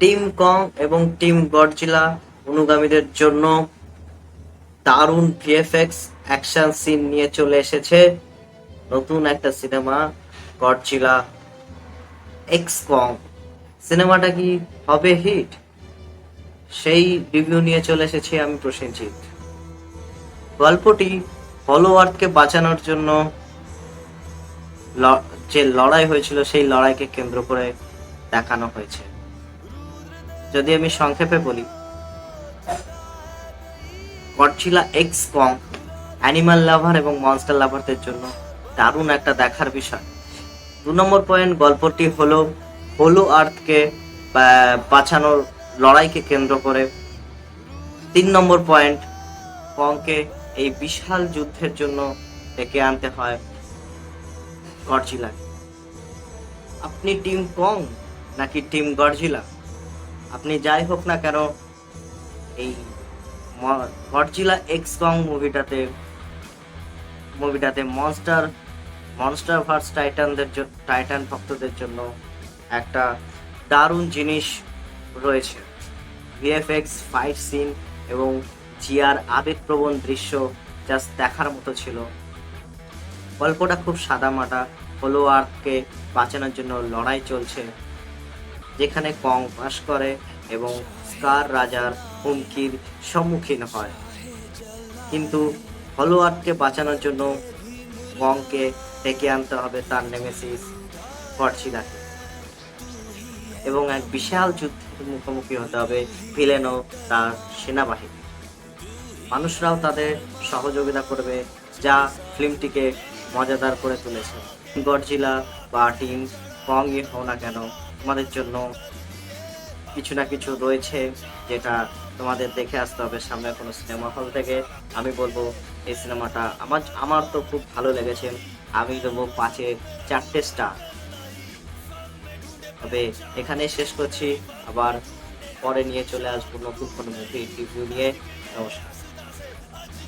Team কং এবং team Godzilla অনুগামীদের জন্য দারুণ ভিএফএক্স অ্যাকশন সিন নিয়ে চলে এসেছে নতুন একটা সিনেমা, গডজিলা এক্স কং। সিনেমাটা কি হবে হিট? সেই রিভিউ নিয়ে চলে এসেছি আমি, প্রসেনজিৎ। গল্পটি হলো আর্থকে বাঁচানোর জন্য যে লড়াই হয়েছিল সেই লড়াইকে কেন্দ্র করে দেখানো হয়েছে। যদি আমি সংক্ষেপে বলি, গডজিলা এক্স কং অ্যানিমাল লাভার এবং মনস্টার লাভারদের জন্য দারুণ একটা দেখার বিষয়। 2 নম্বর পয়েন্ট, গল্পটি হলো আর্থকে বাঁচানোর লড়াইকে কেন্দ্র করে। 3 নম্বর পয়েন্ট, কংকে এই বিশাল যুদ্ধের জন্য ডেকে আনতে হয় গডজিলাকে। আপনি টিম কং নাকি টিম গডজিলা? আপনি যাই হোক না কেন, এই গডজিলা এক্স কং মুভিটাতে মনস্টার ভার্স টাইটান ভক্তদের জন্য একটা দারুণ জিনিস রয়েছে। ভিএফএক্স, ফাইট সিন এবং জিয়ার আবেগপ্রবণ দৃশ্য জাস্ট দেখার মতো ছিল। গল্পটা খুব সাদামাটা, হলো আর্থকে বাঁচানোর জন্য লড়াই চলছে, যেখানে কং বাস করে এবং স্কার রাজার হুমকির সম্মুখীন হয়। কিন্তু হলো আর্থকে বাঁচানোর জন্য কংকে ডেকে আনতে হবে তার নেমেসিস গডজিলাকে, এবং এক বিশাল যুদ্ধের মুখোমুখি হতে হবে ভিলেন ও তার সেনাবাহিনী। মানুষরাও তাদের সহযোগিতা করবে, যা ফিল্মটিকে মজাদার করে তুলেছে। গডজিলা বা টিম কংই হও না কেন, তোমাদের জন্য কিছু না কিছু রয়েছে যেটা তোমাদের দেখে আসতে হবে সামনে কোনো সিনেমা হল থেকে। আমি বলবো এই সিনেমাটা আমার তো খুব ভালো লেগেছে। আমি দেবো 5-এ 4টে স্টার। তবে এখানে শেষ করছি, আবার পরে নিয়ে চলে আসবো নতুন কোনো মুভি রিভিউ নিয়ে। নমস্কার।